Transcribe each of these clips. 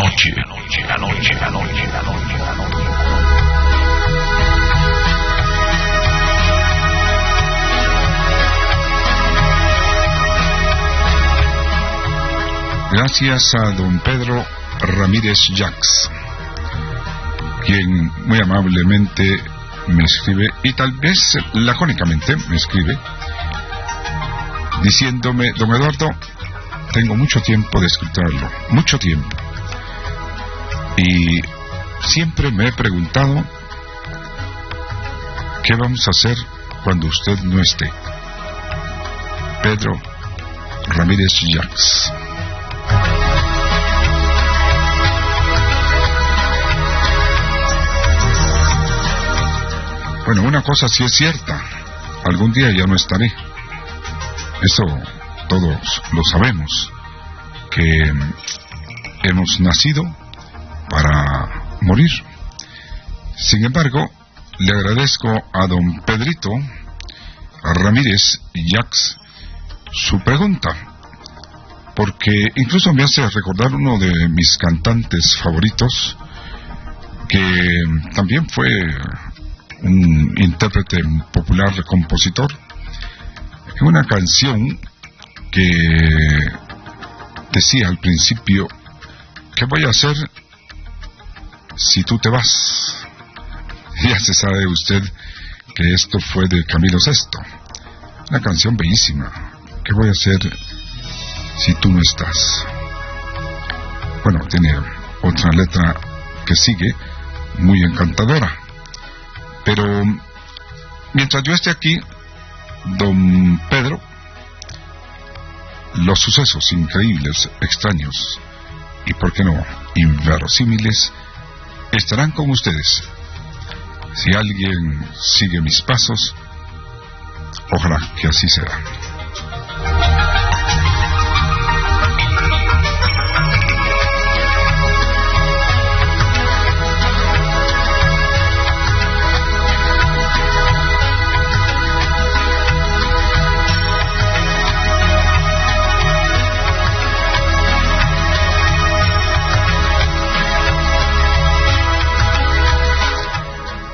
noche. Gracias a don Pedro Ramírez Jacks, quien muy amablemente me escribe, y tal vez lacónicamente me escribe, diciéndome: don Eduardo, tengo mucho tiempo de escucharlo, mucho tiempo, y siempre me he preguntado qué vamos a hacer cuando usted no esté. Pedro Ramírez Jacks. Bueno, una cosa sí es cierta: algún día ya no estaré. Eso todos lo sabemos, que hemos nacido para morir. Sin embargo, le agradezco a don Pedrito Ramírez Jacks su pregunta, porque incluso me hace recordar uno de mis cantantes favoritos, que también fue un intérprete popular, compositor, en una canción que decía al principio: ¿qué voy a hacer si tú te vas? Ya se sabe usted que esto fue de Camilo VI, una canción bellísima. ¿Qué voy a hacer si tú no estás? Bueno, tiene otra letra que sigue, muy encantadora. Pero mientras yo esté aquí, don Pedro, los sucesos increíbles, extraños y, por qué no, inverosímiles, estarán con ustedes. Si alguien sigue mis pasos, ojalá que así sea.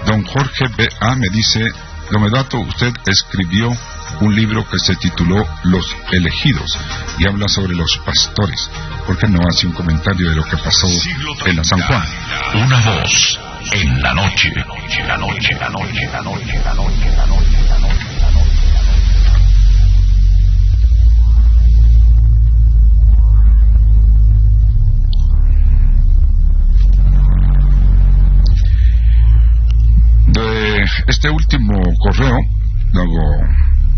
Don Jorge B.A. me dice: don Eduardo, usted escribió un libro que se tituló Los Elegidos y habla sobre los pastores. ¿Por qué no hace un comentario de lo que pasó en la San Juan? Una voz en la noche. De este último correo lo hago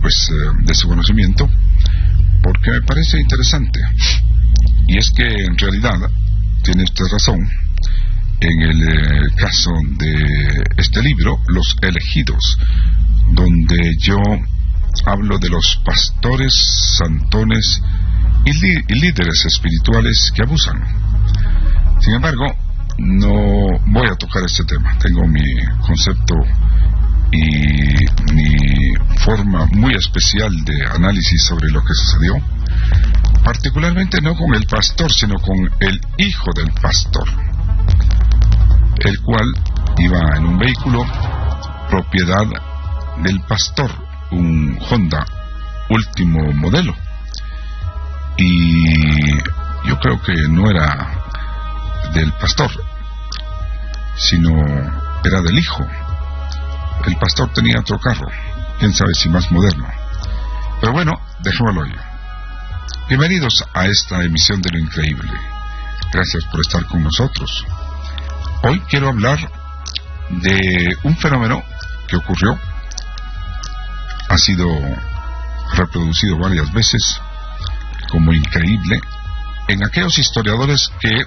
pues de su conocimiento, porque me parece interesante, y es que en realidad tiene usted razón en el caso de este libro, Los Elegidos, donde yo hablo de los pastores, santones y líderes espirituales que abusan. Sin embargo, no voy a tocar este tema. Tengo mi concepto y mi forma muy especial de análisis sobre lo que sucedió, particularmente no con el pastor, sino con el hijo del pastor, el cual iba en un vehículo propiedad del pastor, un Honda último modelo, y yo creo que no era del pastor, sino era del hijo. El pastor tenía otro carro, quién sabe si más moderno, pero bueno, dejémoslo ahí. Bienvenidos a esta emisión de Lo Increíble. Gracias por estar con nosotros. Hoy quiero hablar de un fenómeno que ocurrió, ha sido reproducido varias veces como increíble en aquellos historiadores que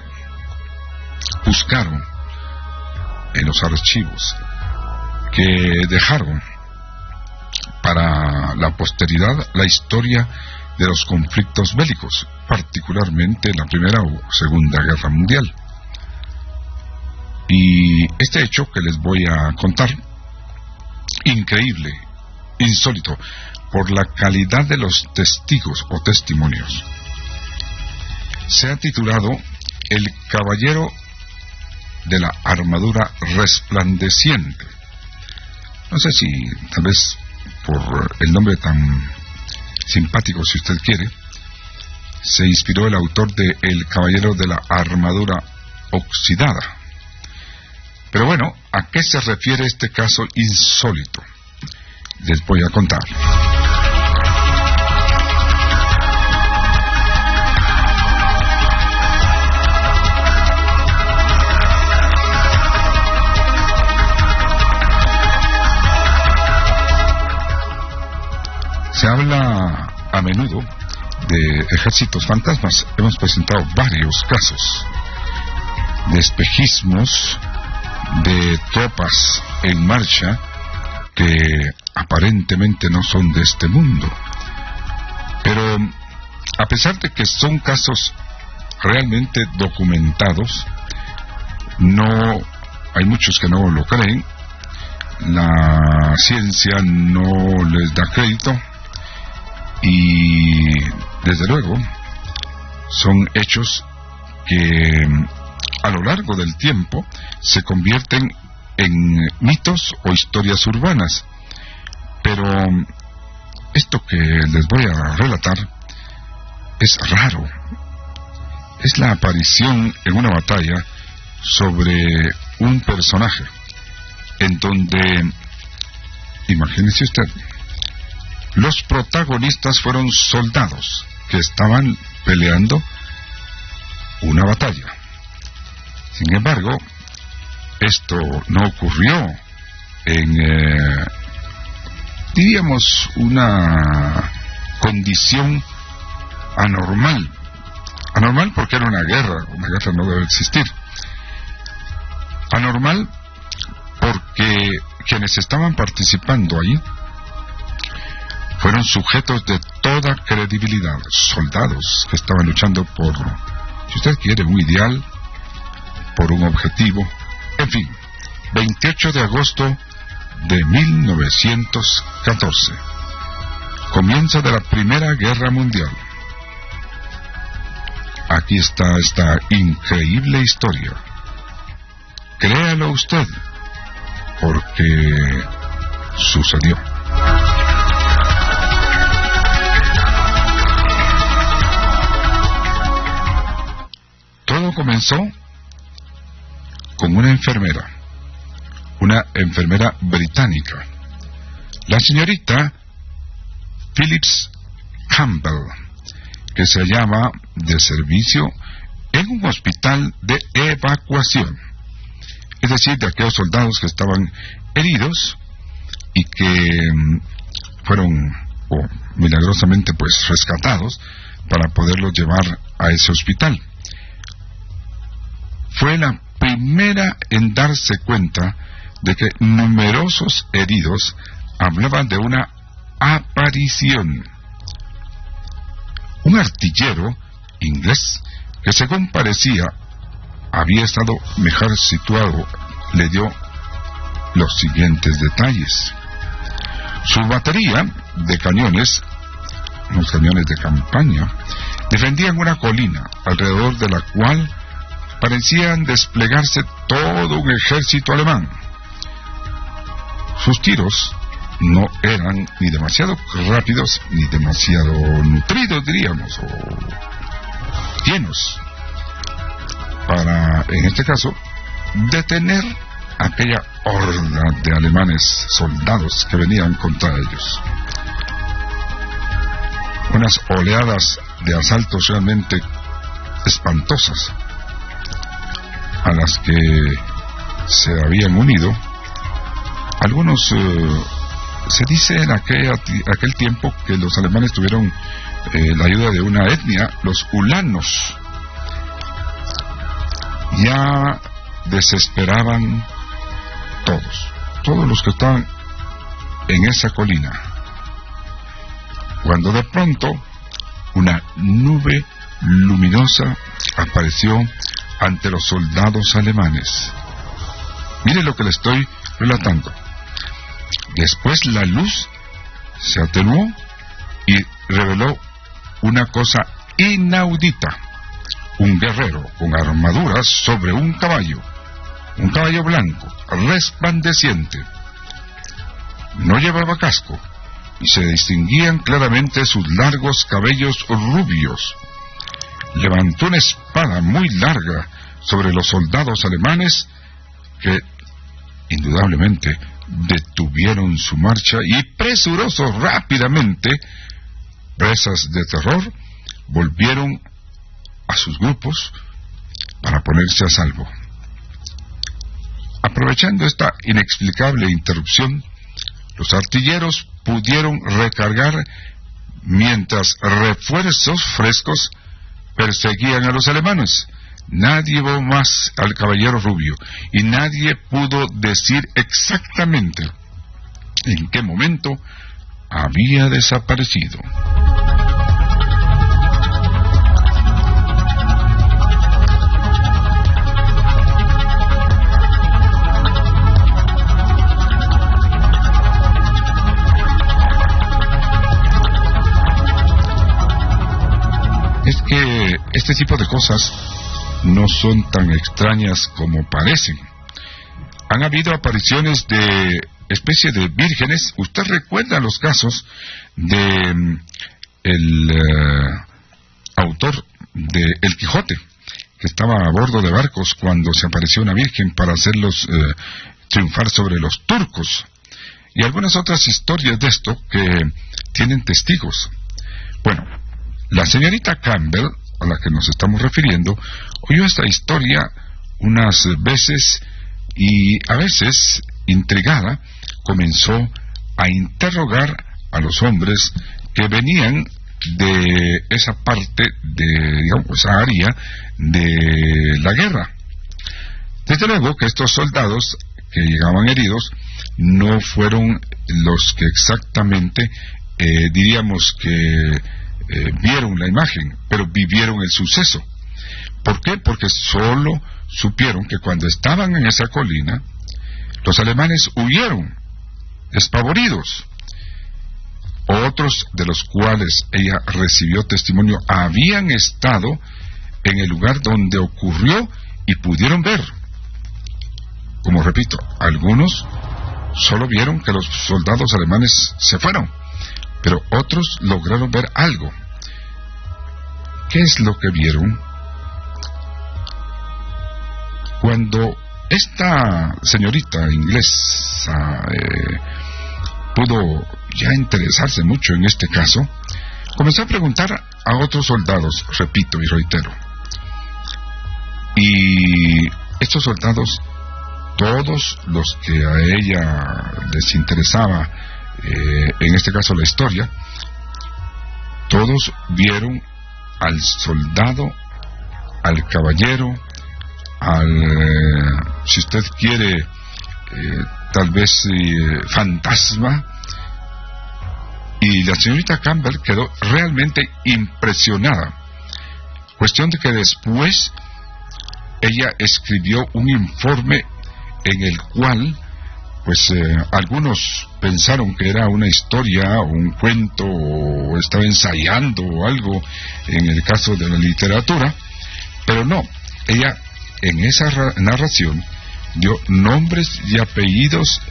buscaron en los archivos, que dejaron para la posteridad la historia de los conflictos bélicos, particularmente la Primera o Segunda Guerra Mundial. Y este hecho que les voy a contar, increíble, insólito, por la calidad de los testigos o testimonios, se ha titulado El caballero de la armadura resplandeciente. No sé si tal vez por el nombre tan simpático, si usted quiere, se inspiró el autor de El caballero de la armadura oxidada. Pero bueno, ¿a qué se refiere este caso insólito? Les voy a contar. Se habla a menudo de ejércitos fantasmas. Hemos presentado varios casos de espejismos, de tropas en marcha que aparentemente no son de este mundo. Pero a pesar de que son casos realmente documentados, no hay muchos que no lo creen. La ciencia no les da crédito. Y desde luego son hechos que a lo largo del tiempo se convierten en mitos o historias urbanas. Pero esto que les voy a relatar es raro. Es la aparición en una batalla sobre un personaje en donde, imagínese usted, los protagonistas fueron soldados que estaban peleando una batalla. Sin embargo, esto no ocurrió en, diríamos, una condición anormal. Anormal porque era una guerra no debe existir. Anormal porque quienes estaban participando ahí fueron sujetos de toda credibilidad, soldados que estaban luchando por, si usted quiere, un ideal, por un objetivo, en fin. 28 de agosto de 1914, comienzo de la Primera Guerra Mundial. Aquí está esta increíble historia. Créalo usted, porque sucedió. Todo comenzó con una enfermera británica, la señorita Phillips Campbell, que se hallaba de servicio en un hospital de evacuación, es decir, de aquellos soldados que estaban heridos y que fueron milagrosamente pues rescatados para poderlos llevar a ese hospital. Fue la primera en darse cuenta de que numerosos heridos hablaban de una aparición. Un artillero inglés que, según parecía, había estado mejor situado, le dio los siguientes detalles. Su batería de cañones, unos cañones de campaña, defendían una colina alrededor de la cual parecían desplegarse todo un ejército alemán. Sus tiros no eran ni demasiado rápidos ni demasiado nutridos, diríamos, o llenos, para, en este caso, detener aquella horda de alemanes soldados que venían contra ellos. Unas oleadas de asaltos realmente espantosas, a las que se habían unido algunos. Se dice en aquel tiempo que los alemanes tuvieron la ayuda de una etnia, los ulanos. Ya desesperaban todos los que estaban en esa colina, cuando de pronto una nube luminosa apareció ante los soldados alemanes. Mire lo que le estoy relatando. Después la luz se atenuó y reveló una cosa inaudita: un guerrero con armaduras sobre un caballo blanco, resplandeciente. No llevaba casco y se distinguían claramente sus largos cabellos rubios. Levantó una espada muy larga sobre los soldados alemanes que, indudablemente, detuvieron su marcha y, presurosos rápidamente, presas de terror, volvieron a sus grupos para ponerse a salvo. Aprovechando esta inexplicable interrupción, los artilleros pudieron recargar mientras refuerzos frescos perseguían a los alemanes. Nadie vio más al caballero rubio y nadie pudo decir exactamente en qué momento había desaparecido. Es que este tipo de cosas no son tan extrañas como parecen. Han habido apariciones de especie de vírgenes. Usted recuerda los casos de el autor de El Quijote, que estaba a bordo de barcos cuando se apareció una virgen para hacerlos triunfar sobre los turcos, y algunas otras historias de esto que tienen testigos. Bueno, la señorita Campbell, a la que nos estamos refiriendo, oyó esta historia unas veces y a veces, intrigada, comenzó a interrogar a los hombres que venían de esa parte de, digamos, esa área de la guerra. Desde luego que estos soldados que llegaban heridos no fueron los que exactamente, diríamos que vieron la imagen, pero vivieron el suceso. ¿Por qué? Porque solo supieron que cuando estaban en esa colina, los alemanes huyeron, despavoridos. Otros de los cuales ella recibió testimonio habían estado en el lugar donde ocurrió y pudieron ver. Como repito, algunos solo vieron que los soldados alemanes se fueron, pero otros lograron ver algo. ¿Qué es lo que vieron? Cuando esta señorita inglesa pudo ya interesarse mucho en este caso, comenzó a preguntar a otros soldados, repito y reitero. Y estos soldados, todos los que a ella les interesaba, en este caso la historia, todos vieron al soldado, al caballero, al, si usted quiere, tal vez fantasma. Y la señorita Campbell quedó realmente impresionada. Cuestión de que después ella escribió un informe en el cual, pues, algunos pensaron que era una historia o un cuento o estaba ensayando o algo en el caso de la literatura, pero no, ella en esa narración dio nombres y apellidos,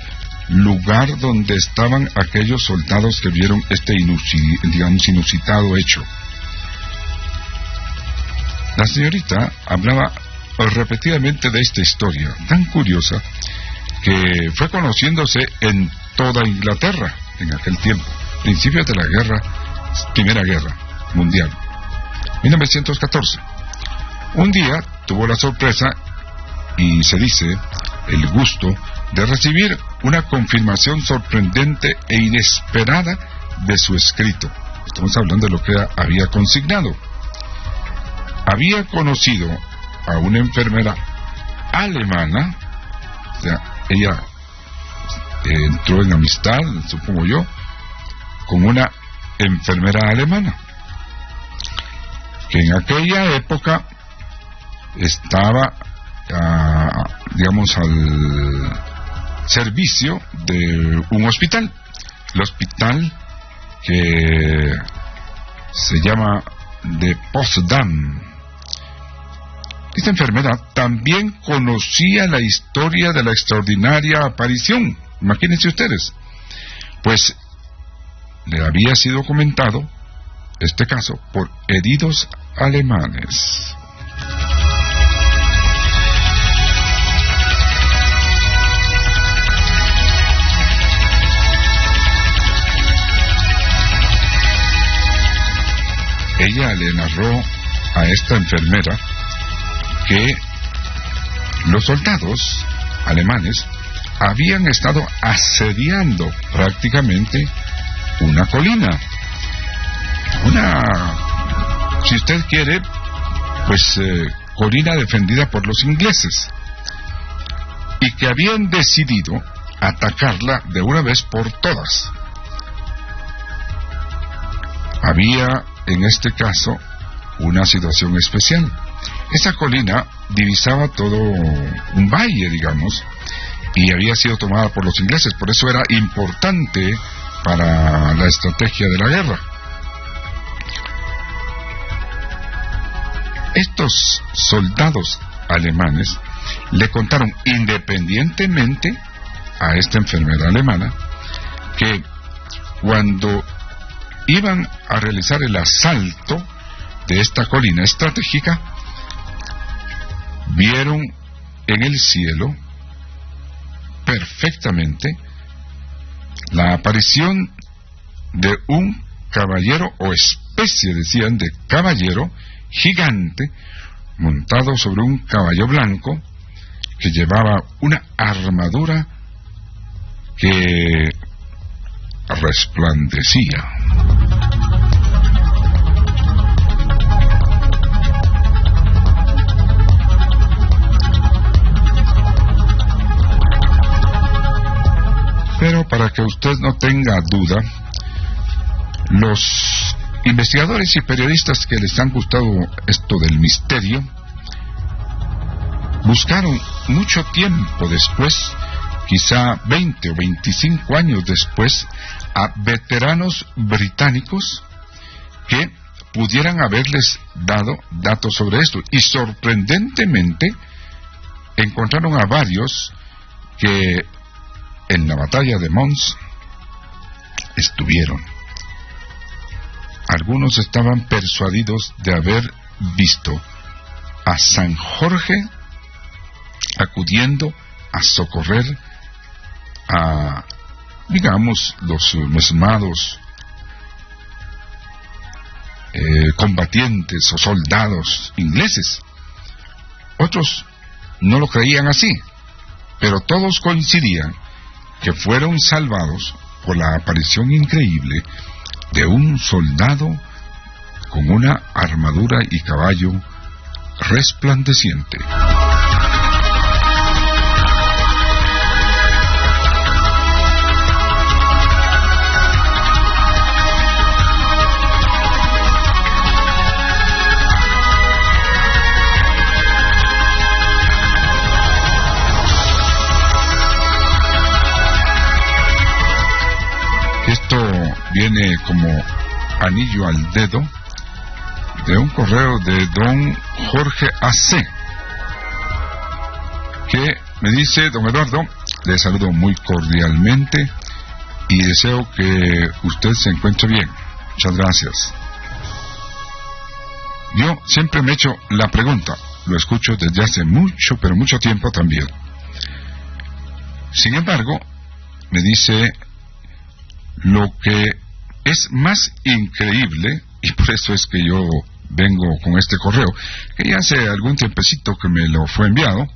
lugar donde estaban aquellos soldados que vieron este inusitado hecho. La señorita hablaba repetidamente de esta historia tan curiosa que fue conociéndose en toda Inglaterra en aquel tiempo, principios de la Primera Guerra Mundial, 1914. Un día tuvo la sorpresa y se dice el gusto de recibir una confirmación sorprendente e inesperada de su escrito. Estamos hablando de lo que había consignado. Había conocido a una enfermera alemana, o sea, ella entró en amistad, supongo yo, con una enfermera alemana, que en aquella época estaba, digamos, al servicio de un hospital, el hospital que se llama de Potsdam, esta enfermera también conocía la historia de la extraordinaria aparición. Imagínense ustedes. Pues le había sido comentado este caso por heridos alemanes. Ella le narró a esta enfermera que los soldados alemanes habían estado asediando prácticamente una colina. Si usted quiere, pues colina defendida por los ingleses. Y que habían decidido atacarla de una vez por todas. Había, en este caso, una situación especial. Esa colina divisaba todo un valle, digamos, y había sido tomada por los ingleses, por eso era importante para la estrategia de la guerra. Estos soldados alemanes le contaron independientemente a esta enfermera alemana que cuando iban a realizar el asalto de esta colina estratégica, vieron en el cielo perfectamente la aparición de un caballero, o especie, decían, de caballero gigante, montado sobre un caballo blanco, que llevaba una armadura que resplandecía. Pero para que usted no tenga duda, los investigadores y periodistas que les han gustado esto del misterio buscaron mucho tiempo después, quizá 20 o 25 años después, a veteranos británicos que pudieran haberles dado datos sobre esto, y sorprendentemente encontraron a varios que en la batalla de Mons estuvieron. Algunos estaban persuadidos de haber visto a San Jorge acudiendo a socorrer a, digamos, los mesmados combatientes o soldados ingleses. Otros no lo creían así, pero todos coincidían que fueron salvados por la aparición increíble de un soldado con una armadura y caballo resplandeciente. Esto viene como anillo al dedo de un correo de don Jorge AC, que me dice: don Eduardo, le saludo muy cordialmente y deseo que usted se encuentre bien. Muchas gracias. Yo siempre me he hecho la pregunta, lo escucho desde hace mucho, pero mucho tiempo también. Sin embargo, me dice, lo que es más increíble, y por eso es que yo vengo con este correo, que ya hace algún tiempecito que me lo fue enviado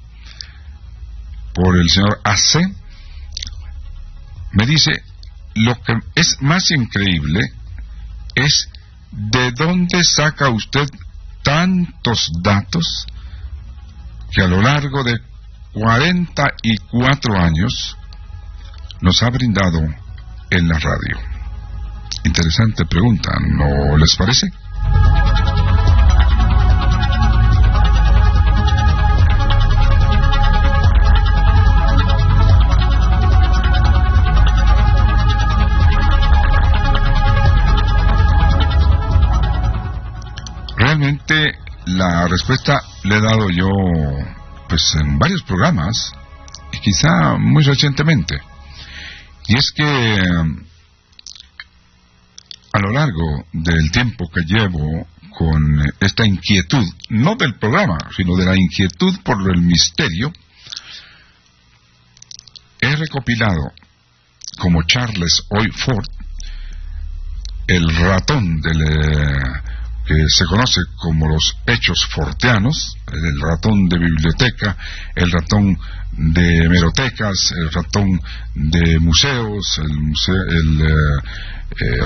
por el señor AC, me dice, lo que es más increíble es de dónde saca usted tantos datos que a lo largo de 44 años nos ha brindado en la radio. Interesante pregunta, ¿no les parece? Realmente la respuesta respuesta le he dado yo, pues, en varios programas, y quizá muy recientemente. Y es que a lo largo del tiempo que llevo con esta inquietud, no del programa, sino de la inquietud por el misterio, he recopilado, como Charles Hoy Ford, el ratón que se conoce como los hechos forteanos, el ratón de biblioteca, el ratón de hemerotecas, el ratón de museos, el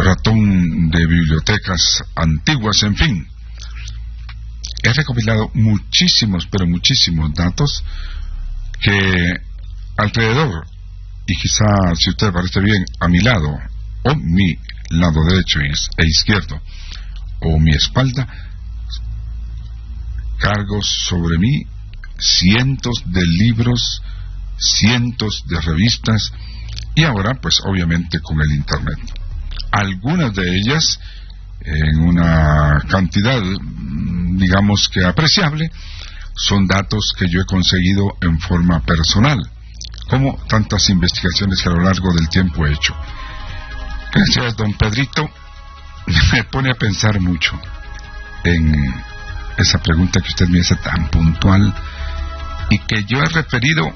ratón de bibliotecas antiguas, en fin. He recopilado muchísimos, pero muchísimos datos que alrededor, y quizá, si usted parece bien, a mi lado, o mi lado derecho e izquierdo, o mi espalda, cargo sobre mí cientos de libros, cientos de revistas, y ahora, pues obviamente con el Internet. Algunas de ellas, en una cantidad, digamos que apreciable, son datos que yo he conseguido en forma personal, como tantas investigaciones que a lo largo del tiempo he hecho. Gracias, don Pedrito. Me pone a pensar mucho en esa pregunta que usted me hace tan puntual y que yo he referido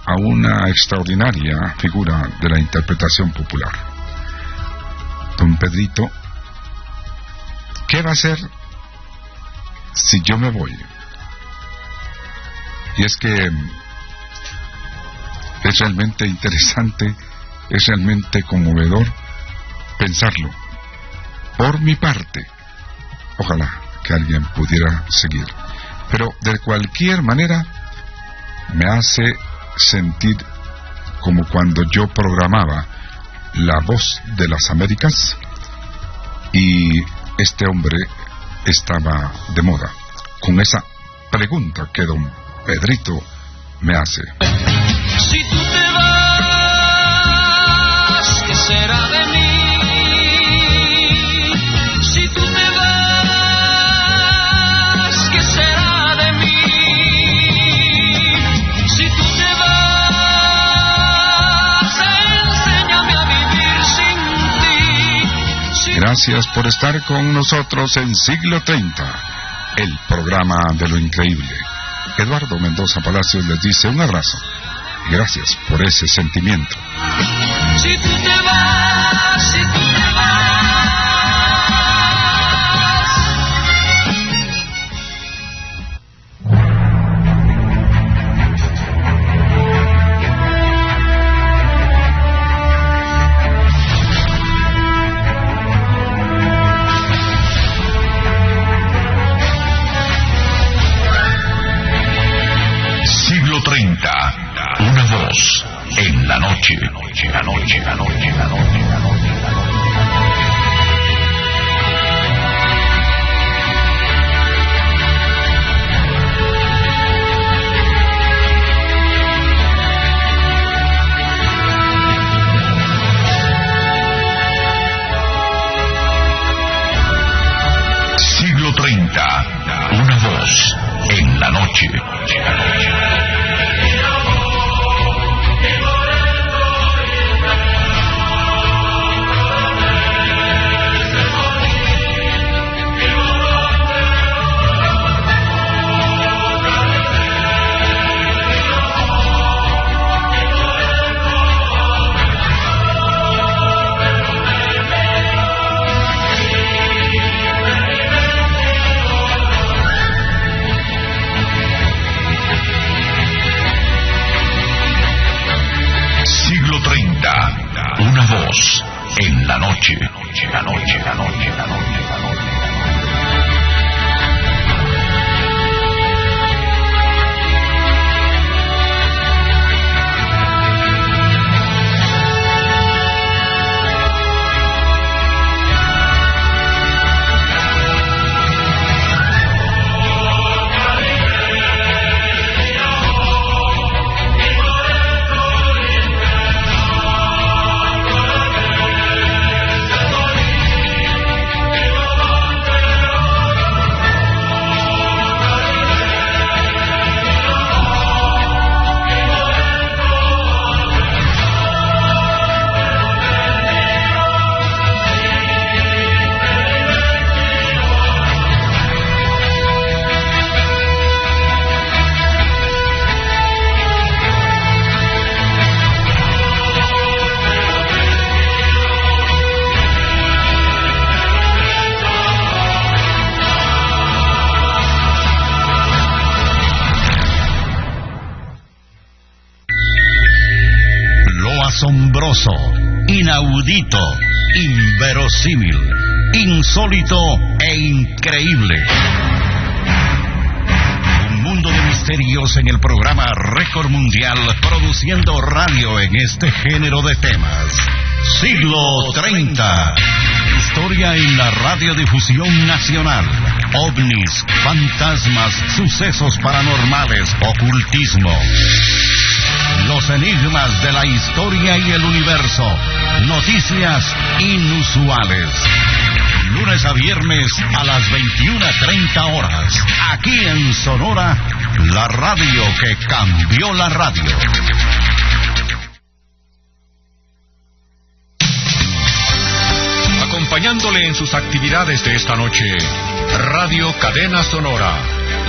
a una extraordinaria figura de la interpretación popular. Don Pedrito, ¿qué va a hacer si yo me voy? Y es que es realmente interesante, es realmente conmovedor pensarlo. Por mi parte, ojalá que alguien pudiera seguir, pero de cualquier manera me hace sentir como cuando yo programaba La Voz de las Américas y este hombre estaba de moda con esa pregunta que don Pedrito me hace. Si tú te vas, ¿qué será de mí? Si tú te vas, ¿qué será de mí? Si tú te vas, enséñame a vivir sin ti. Gracias por estar con nosotros en Siglo 30, el programa de lo increíble. Eduardo Mendoza Palacios les dice un abrazo. Gracias por ese sentimiento. Si tú te vas, si tú te vas. Siglo 30. Una voz en la noche. La noche, la noche, la noche, la noche, la noche. Siglo 30. Una voz en la noche. La noche. Una voz en la noche. La noche, la noche, la noche, la noche, la noche. Lo asombroso, inaudito, inverosímil, insólito e increíble. Un mundo de misterios en el programa Récord Mundial, produciendo radio en este género de temas. Siglo 30. Historia en la radiodifusión nacional. OVNIs, fantasmas, sucesos paranormales, ocultismo. Los enigmas de la historia y el universo. Noticias inusuales. Lunes a viernes a las 21:30 horas. Aquí en Sonora, la radio que cambió la radio. Acompañándole en sus actividades de esta noche, Radio Cadena Sonora,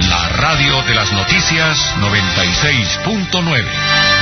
la radio de las noticias 96.9.